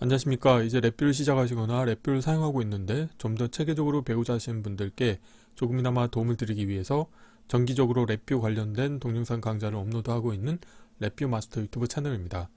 안녕하십니까. 이제 랩뷰를 시작하시거나 랩뷰를 사용하고 있는데 좀 더 체계적으로 배우자 하시는 분들께 조금이나마 도움을 드리기 위해서 정기적으로 랩뷰 관련된 동영상 강좌를 업로드하고 있는 랩뷰 마스터 유튜브 채널입니다.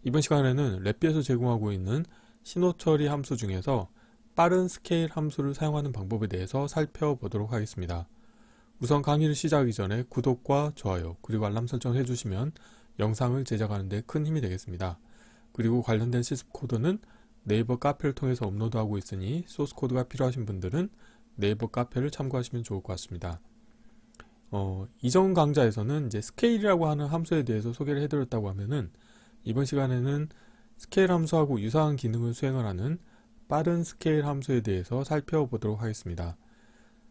이번 시간에는 랩뷰에서 제공하고 있는 신호 처리 함수 중에서 빠른 스케일 함수를 사용하는 방법에 대해서 살펴보도록 하겠습니다. 우선 강의를 시작하기 전에 구독과 좋아요 그리고 알람 설정을 해주시면 영상을 제작하는 데 큰 힘이 되겠습니다. 그리고 관련된 실습 코드는 네이버 카페를 통해서 업로드하고 있으니 소스 코드가 필요하신 분들은 네이버 카페를 참고하시면 좋을 것 같습니다. 이전 강좌에서는 이제 스케일이라고 하는 함수에 대해서 소개를 해드렸다고 하면은 이번 시간에는 스케일 함수하고 유사한 기능을 수행을 하는 빠른 스케일 함수에 대해서 살펴보도록 하겠습니다.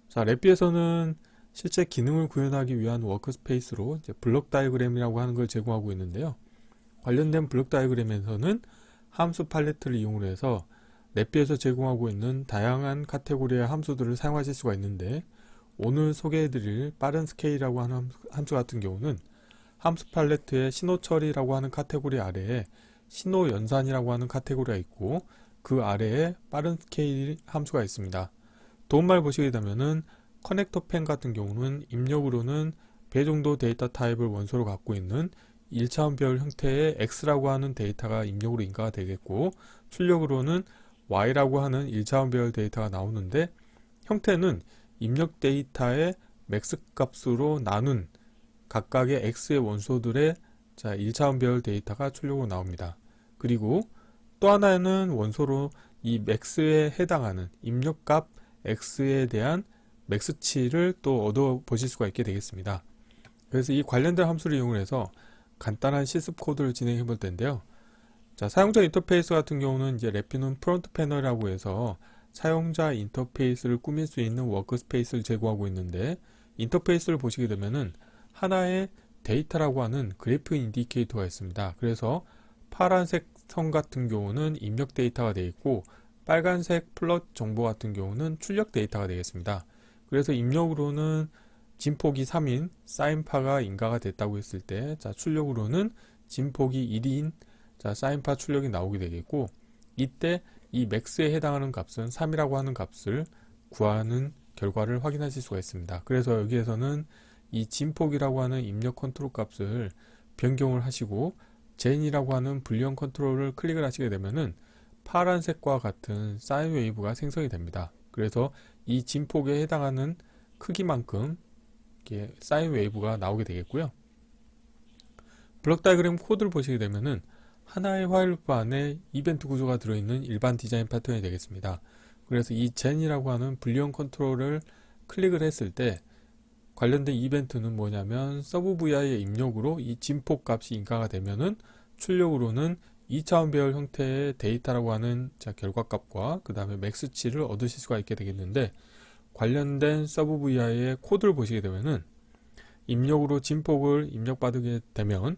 자, 랩비에서는 실제 기능을 구현하기 위한 워크스페이스로 이제 블록 다이어그램이라고 하는 걸 제공하고 있는데요. 관련된 블록 다이어그램에서는 함수 팔레트를 이용해서 랩비에서 제공하고 있는 다양한 카테고리의 함수들을 사용하실 수가 있는데, 오늘 소개해드릴 빠른 스케일이라고 하는 함수 같은 경우는 함수 팔레트의 신호 처리라고 하는 카테고리 아래에 신호 연산이라고 하는 카테고리가 있고, 그 아래에 빠른 스케일 함수가 있습니다. 도움말 보시게 되면은 커넥터 펜 같은 경우는 입력으로는 배 정도 데이터 타입을 원소로 갖고 있는 1차원별 형태의 X라고 하는 데이터가 입력으로 인가가 되겠고, 출력으로는 Y라고 하는 1차원별 데이터가 나오는데, 형태는 입력 데이터의 맥스 값으로 나눈 각각의 X의 원소들의 1차원별 데이터가 출력으로 나옵니다. 그리고 또 하나는 원소로 이 맥스에 해당하는 입력값 X에 대한 맥스치를 또 얻어 보실 수가 있게 되겠습니다. 그래서 이 관련된 함수를 이용해서 간단한 실습 코드를 진행해 볼 텐데요. 자, 사용자 인터페이스 같은 경우는 이제 랩뷰는 프론트 패널이라고 해서 사용자 인터페이스를 꾸밀 수 있는 워크스페이스를 제공하고 있는데, 인터페이스를 보시게 되면은 하나의 데이터라고 하는 그래프 인디케이터가 있습니다. 그래서 파란색 선 같은 경우는 입력 데이터가 되어 있고, 빨간색 플롯 정보 같은 경우는 출력 데이터가 되겠습니다. 그래서 입력으로는 진폭이 3인 사인파가 인가가 됐다고 했을 때, 출력으로는 진폭이 1인 사인파 출력이 나오게 되겠고, 이때 이 맥스에 해당하는 값은 3이라고 하는 값을 구하는 결과를 확인하실 수가 있습니다. 그래서 여기에서는 이 진폭이라고 하는 입력 컨트롤 값을 변경을 하시고 젠이라고 하는 불리언 컨트롤을 클릭을 하시게 되면은 파란색과 같은 사인 웨이브가 생성이 됩니다. 그래서 이 진폭에 해당하는 크기만큼 사인 웨이브가 나오게 되겠고요. 블록 다이어그램 코드를 보시게 되면은 하나의 화일 루프 안에 이벤트 구조가 들어있는 일반 디자인 패턴이 되겠습니다. 그래서 이 젠이라고 하는 불리언 컨트롤을 클릭을 했을 때 관련된 이벤트는 뭐냐면 서브 VI의 입력으로 이 진폭 값이 인가가 되면은 출력으로는 2차원 배열 형태의 데이터라고 하는 결과값과 그 다음에 맥스치를 얻으실 수가 있게 되겠는데, 관련된 서브 VI의 코드를 보시게 되면은 입력으로 진폭을 입력받게 되면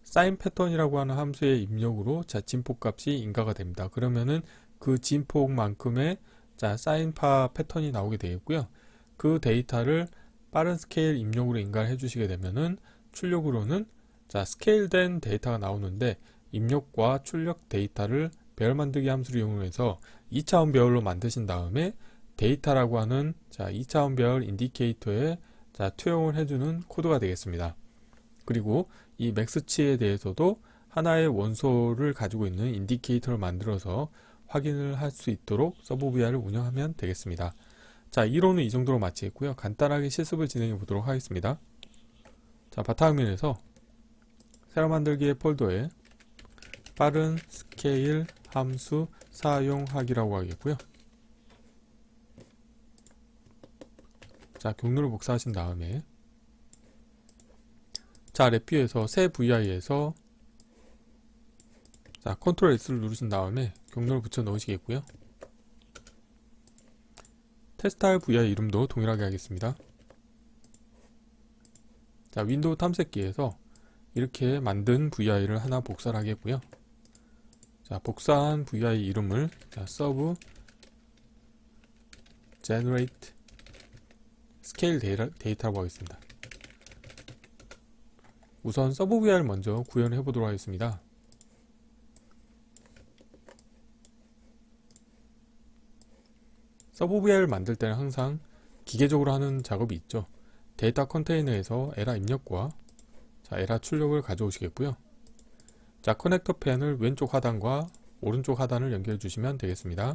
사인 패턴이라고 하는 함수의 입력으로 진폭 값이 인가가 됩니다. 그러면은 그 진폭만큼의 사인파 패턴이 나오게 되겠고요. 그 데이터를 빠른 스케일 입력으로 인가를 해주시게 되면은 출력으로는 스케일된 데이터가 나오는데, 입력과 출력 데이터를 배열 만들기 함수를 이용해서 2차원 배열로 만드신 다음에 데이터라고 하는 2차원 배열 인디케이터에 투영을 해주는 코드가 되겠습니다. 그리고 이 맥스치에 대해서도 하나의 원소를 가지고 있는 인디케이터를 만들어서 확인을 할 수 있도록 서브 VI를 운영하면 되겠습니다. 자, 이론은 이 정도로 마치겠고요. 간단하게 실습을 진행해 보도록 하겠습니다. 자, 바탕화면에서 새로 만들기의 폴더에 빠른 스케일 함수 사용하기라고 하겠고요. 자, 경로를 복사하신 다음에 랩뷰에서 새 VI에서 컨트롤 S를 누르신 다음에 경로를 붙여 넣으시겠고요. 테스트할 VI 이름도 동일하게 하겠습니다. 윈도우 탐색기에서 이렇게 만든 VI를 하나 복사를 하겠고요. 복사한 VI 이름을 서브 generate scale 데이터라고 하겠습니다. 우선 서브 VI를 먼저 구현해 보도록 하겠습니다. 서브 VI를 만들 때는 항상 기계적으로 하는 작업이 있죠. 데이터 컨테이너에서 에라 입력과 에라 출력을 가져오시겠고요. 커넥터 펜을 왼쪽 하단과 오른쪽 하단을 연결해 주시면 되겠습니다.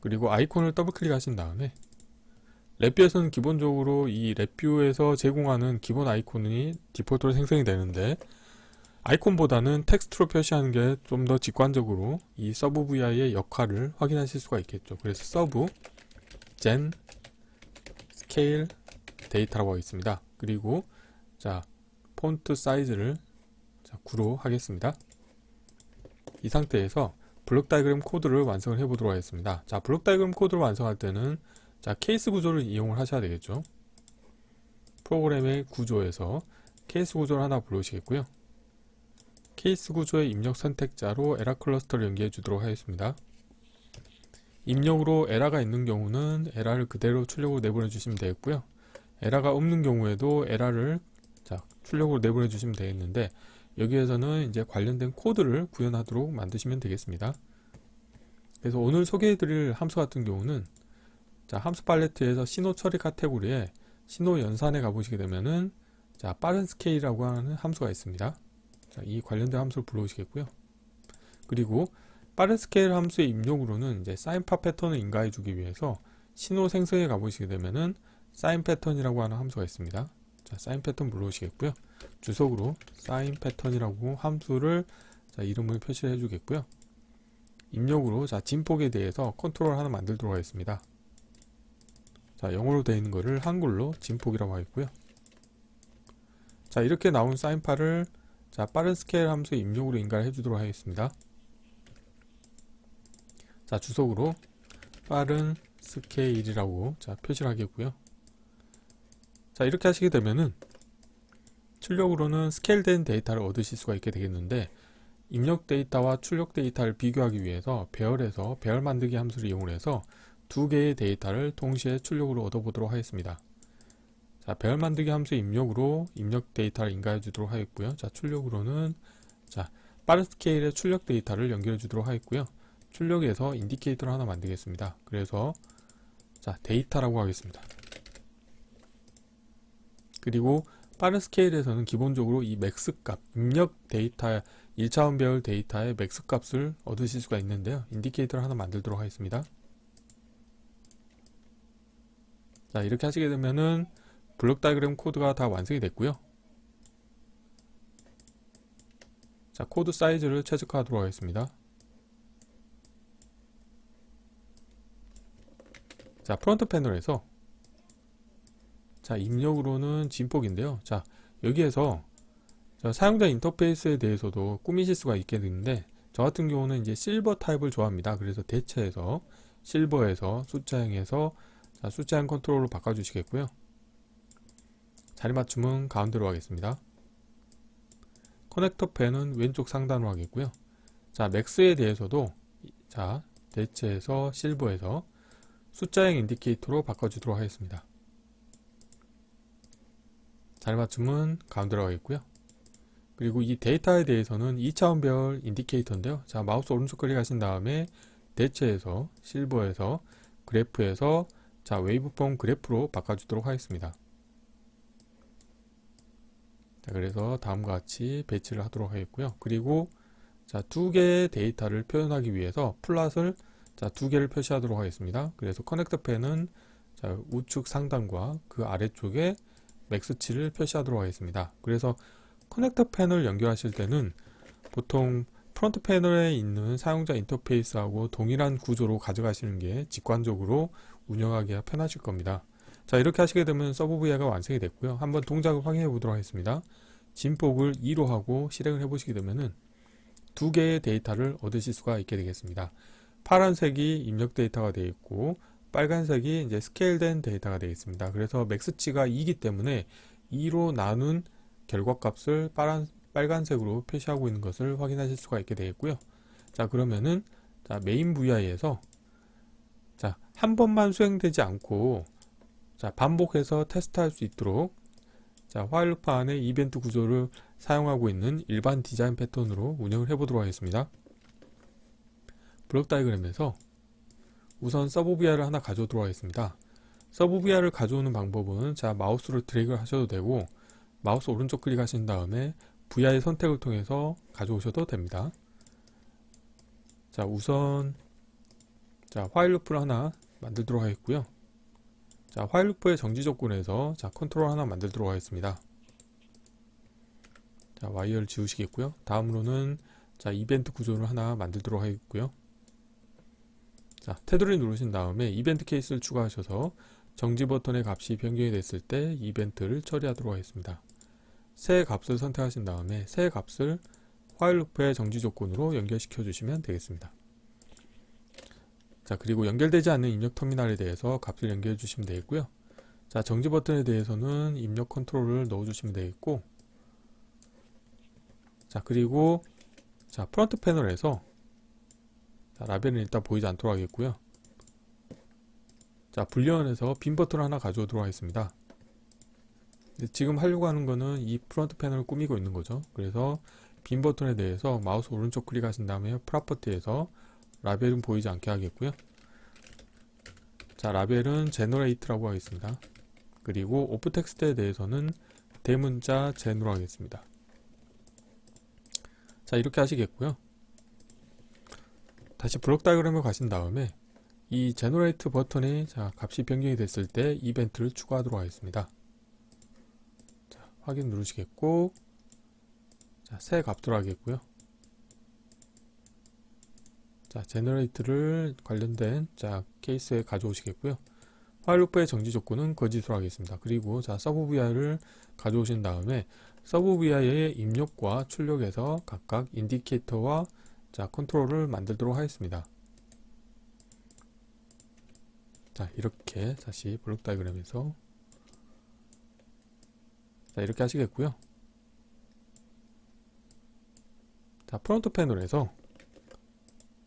그리고 아이콘을 더블 클릭하신 다음에 랩뷰에서는 기본적으로 이 랩뷰에서 제공하는 기본 아이콘이 디폴트로 생성이 되는데, 아이콘보다는 텍스트로 표시하는 게 좀 더 직관적으로 이 서브 VI의 역할을 확인하실 수가 있겠죠. 그래서 서브 젠 스케일 데이터라고 하겠습니다. 그리고 폰트 사이즈를 9로 하겠습니다. 이 상태에서 블록 다이그램 코드를 완성을 해 보도록 하겠습니다. 블록 다이그램 코드를 완성할 때는 케이스 구조를 이용을 하셔야 되겠죠. 프로그램의 구조에서 케이스 구조를 하나 불러오시겠고요. 케이스 구조의 입력 선택자로 에라 클러스터를 연결해 주도록 하겠습니다. 입력으로 에라가 있는 경우는 에라를 그대로 출력으로 내보내 주시면 되겠고요. 에라가 없는 경우에도 에라를 출력으로 내보내 주시면 되겠는데, 여기에서는 이제 관련된 코드를 구현하도록 만드시면 되겠습니다. 그래서 오늘 소개해 드릴 함수 같은 경우는 함수 팔레트에서 신호 처리 카테고리에 신호 연산에 가보시게 되면은 빠른 스케일이라고 하는 함수가 있습니다. 이 관련된 함수를 불러오시겠고요. 그리고 빠른 스케일 함수의 입력으로는 이제 사인파 패턴을 인가해 주기 위해서 신호 생성에 가보시게 되면은 사인 패턴이라고 하는 함수가 있습니다. 사인 패턴 불러오시겠고요. 주석으로 사인 패턴이라고 함수를 이름을 표시해 주겠고요. 입력으로 진폭에 대해서 컨트롤 하나 만들도록 하겠습니다. 영어로 되어 있는 거를 한글로 진폭이라고 하겠고요. 이렇게 나온 사인파를 빠른 스케일 함수의 입력으로 인가를 해주도록 하겠습니다. 주석으로 빠른 스케일이라고 표시를 하겠고요. 이렇게 하시게 되면은 출력으로는 스케일된 데이터를 얻으실 수가 있게 되겠는데, 입력 데이터와 출력 데이터를 비교하기 위해서 배열에서 배열 만들기 함수를 이용해서 두 개의 데이터를 동시에 출력으로 얻어보도록 하겠습니다. 배열 만들기 함수의 입력으로 입력 데이터를 인가해 주도록 하겠고요. 출력으로는 빠른 스케일의 출력 데이터를 연결해 주도록 하겠고요. 출력에서 인디케이터를 하나 만들겠습니다. 그래서 데이터라고 하겠습니다. 그리고 빠른 스케일에서는 기본적으로 이 맥스 값, 입력 데이터 1차원 배열 데이터의 맥스 값을 얻으실 수가 있는데요. 인디케이터를 하나 만들도록 하겠습니다. 이렇게 하시게 되면은 블록 다이그램 코드가 다 완성이 됐고요. 코드 사이즈를 최적화하도록 하겠습니다. 프론트 패널에서 입력으로는 진폭인데요. 여기에서 사용자 인터페이스에 대해서도 꾸미실 수가 있게 되는데, 저 같은 경우는 이제 실버 타입을 좋아합니다. 그래서 대체해서 실버에서 숫자형에서 숫자형 컨트롤로 바꿔주시겠고요. 자리 맞춤은 가운데로 하겠습니다. 커넥터 펜은 왼쪽 상단으로 하겠고요. 맥스에 대해서도 대체해서 실버에서 숫자형 인디케이터로 바꿔주도록 하겠습니다. 자리 맞춤은 가운데로 하겠고요. 그리고 이 데이터에 대해서는 2차원 배열 인디케이터인데요. 마우스 오른쪽 클릭하신 다음에 대체해서 실버에서 그래프에서 웨이브폼 그래프로 바꿔주도록 하겠습니다. 그래서 다음과 같이 배치를 하도록 하겠고요. 그리고 두 개의 데이터를 표현하기 위해서 플롯을 두 개를 표시하도록 하겠습니다. 그래서 커넥터 펜은 우측 상단과 그 아래쪽에 맥스치를 표시하도록 하겠습니다. 그래서 커넥터 펜을 연결하실 때는 보통 프론트 패널에 있는 사용자 인터페이스하고 동일한 구조로 가져가시는 게 직관적으로 운영하기가 편하실 겁니다. 이렇게 하시게 되면 서브 VI가 완성이 됐고요. 한번 동작을 확인해 보도록 하겠습니다. 진폭을 2로 하고 실행을 해 보시게 되면은 두 개의 데이터를 얻으실 수가 있게 되겠습니다. 파란색이 입력 데이터가 되어 있고, 빨간색이 이제 스케일된 데이터가 되겠습니다. 그래서 맥스치가 2이기 때문에 2로 나눈 결과값을 빨간색으로 표시하고 있는 것을 확인하실 수가 있게 되겠고요. 그러면은 메인 VI에서 한 번만 수행되지 않고 반복해서 테스트할 수 있도록 화일 루프 안에 이벤트 구조를 사용하고 있는 일반 디자인 패턴으로 운영을 해 보도록 하겠습니다. 블록 다이그램에서 우선 서브 VR을 하나 가져오도록 하겠습니다. 서브 VR을 가져오는 방법은 자 마우스로 드래그를 하셔도 되고 마우스 오른쪽 클릭하신 다음에 VI 선택을 통해서 가져오셔도 됩니다. 자 우선 자 화일 루프를 하나 만들도록 하겠고요. 자 화일 루프의 정지 조건에서 자 컨트롤 하나 만들도록 하겠습니다. 자 와이어를 지우시겠고요. 다음으로는 자 이벤트 구조를 하나 만들도록 하겠고요. 자 테두리 누르신 다음에 이벤트 케이스를 추가하셔서 정지 버튼의 값이 변경이 됐을 때 이벤트를 처리하도록 하겠습니다. 새 값을 선택하신 다음에 새 값을 화일 루프의 정지 조건으로 연결시켜 주시면 되겠습니다. 자 그리고 연결되지 않는 입력 터미널에 대해서 값을 연결해 주시면 되겠고요. 자 정지 버튼에 대해서는 입력 컨트롤을 넣어 주시면 되겠고, 자 그리고 자 프론트 패널에서 자, 라벨은 일단 보이지 않도록 하겠고요. 자 불리언에서 빈 버튼을 하나 가져오도록 하겠습니다. 지금 하려고 하는 거는 이 프론트 패널을 꾸미고 있는 거죠. 그래서 빈 버튼에 대해서 마우스 오른쪽 클릭하신 다음에 프로퍼티에서 라벨은 보이지 않게 하겠고요. 자 라벨은 제너레이트라고 하겠습니다. 그리고 오프 텍스트에 대해서는 대문자 제너로 하겠습니다. 자 이렇게 하시겠고요. 다시 블록 다이어그램을 가신 다음에 이 제너레이트 버튼이 자 값이 변경이 됐을 때 이벤트를 추가하도록 하겠습니다. 자 확인 누르시겠고, 자 새 값으로 하겠고요. 자 제너레이트를 관련된 자 케이스에 가져오시겠고요. 화일 루프의 정지 조건은 거짓으로 하겠습니다. 그리고 자 서브 VI를 가져오신 다음에 서브 VI의 입력과 출력에서 각각 인디케이터와 자 컨트롤을 만들도록 하겠습니다. 자 이렇게 다시 블록 다이어그램에서 자 이렇게 하시겠고요. 자 프론트 패널에서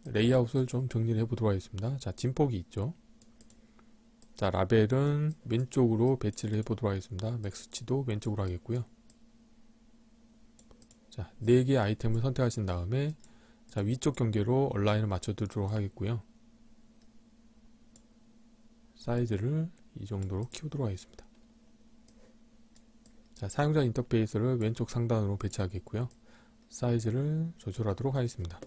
레이아웃을 좀 정리를 해 보도록 하겠습니다. 자 진폭이 있죠. 자 라벨은 왼쪽으로 배치를 해 보도록 하겠습니다. 맥스치도 왼쪽으로 하겠고요. 자 4개의 아이템을 선택하신 다음에 자 위쪽 경계로 얼라인을 맞춰 두도록 하겠고요. 사이즈를 이 정도로 키우도록 하겠습니다. 자 사용자 인터페이스를 왼쪽 상단으로 배치하겠고요. 사이즈를 조절하도록 하겠습니다.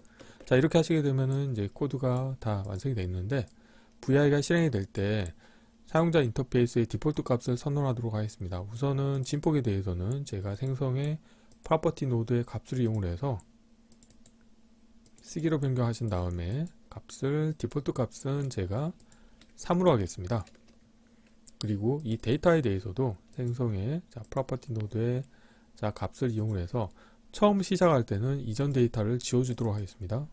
자 이렇게 하시게 되면은 이제 코드가 다 완성이 되어 있는데 VI가 실행이 될 때 사용자 인터페이스의 디폴트 값을 선언하도록 하겠습니다. 우선은 진폭에 대해서는 제가 생성의 프로퍼티 노드의 값을 이용해서 시기로 변경하신 다음에 값을 디폴트 값은 제가 3으로 하겠습니다. 그리고 이 데이터에 대해서도 생성의 자 프로퍼티 노드의 자 값을 이용해서 처음 시작할 때는 이전 데이터를 지워주도록 하겠습니다.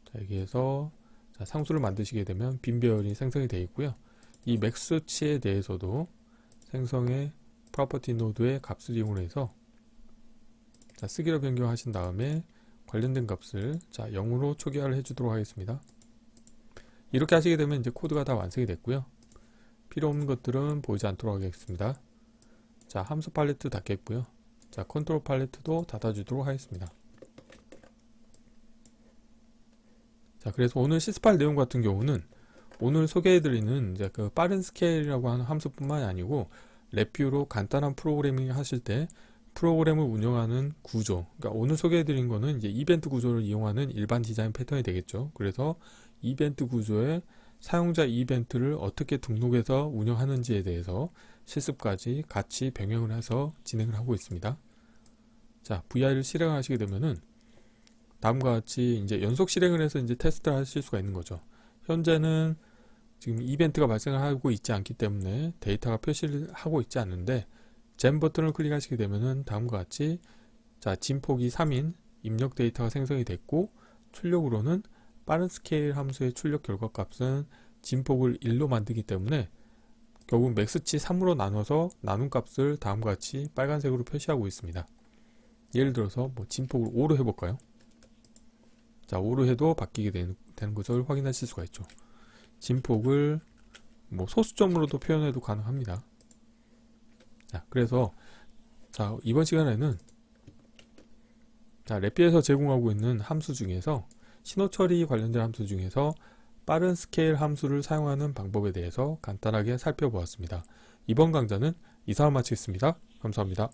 자 여기에서 자, 상수를 만드시게 되면 빈 배열이 생성이 되어 있고요. 이 맥스치에 대해서도 생성의 프로퍼티 노드의 값을 이용해서 자, 쓰기로 변경하신 다음에 관련된 값을 자 0으로 초기화를 해주도록 하겠습니다. 이렇게 하시게 되면 이제 코드가 다 완성이 됐고요. 필요 없는 것들은 보이지 않도록 하겠습니다. 자 함수 팔레트 닫겠고요. 자 컨트롤 팔레트도 닫아주도록 하겠습니다. 자 그래서 오늘 시스팔 내용 같은 경우는 오늘 소개해드리는 이제 그 빠른 스케일이라고 하는 함수뿐만이 아니고 랩뷰로 간단한 프로그래밍을 하실 때 프로그램을 운영하는 구조, 그러니까 오늘 소개해드린 거는 이제 이벤트 구조를 이용하는 일반 디자인 패턴이 되겠죠. 그래서 이벤트 구조에 사용자 이벤트를 어떻게 등록해서 운영하는지에 대해서 실습까지 같이 병행을 해서 진행을 하고 있습니다. 자, VI를 실행하시게 되면은 다음과 같이 이제 연속 실행을 해서 이제 테스트를 하실 수가 있는 거죠. 현재는 지금 이벤트가 발생을 하고 있지 않기 때문에 데이터가 표시를 하고 있지 않는데 젠 버튼을 클릭하시게 되면은 다음과 같이 자, 진폭이 3인 입력 데이터가 생성이 됐고 출력으로는 빠른 스케일 함수의 출력 결과 값은 진폭을 1로 만들기 때문에 결국 맥스치 3으로 나눠서 나눈 값을 다음과 같이 빨간색으로 표시하고 있습니다. 예를 들어서 뭐 진폭을 5로 해볼까요? 자 5로 해도 바뀌게 되는 것을 확인하실 수가 있죠. 진폭을 뭐 소수점으로도 표현해도 가능합니다. 자 그래서 자 이번 시간에는 자 랩비에서 제공하고 있는 함수 중에서 신호 처리 관련된 함수 중에서 빠른 스케일 함수를 사용하는 방법에 대해서 간단하게 살펴보았습니다. 이번 강좌는 이상으로 마치겠습니다. 감사합니다.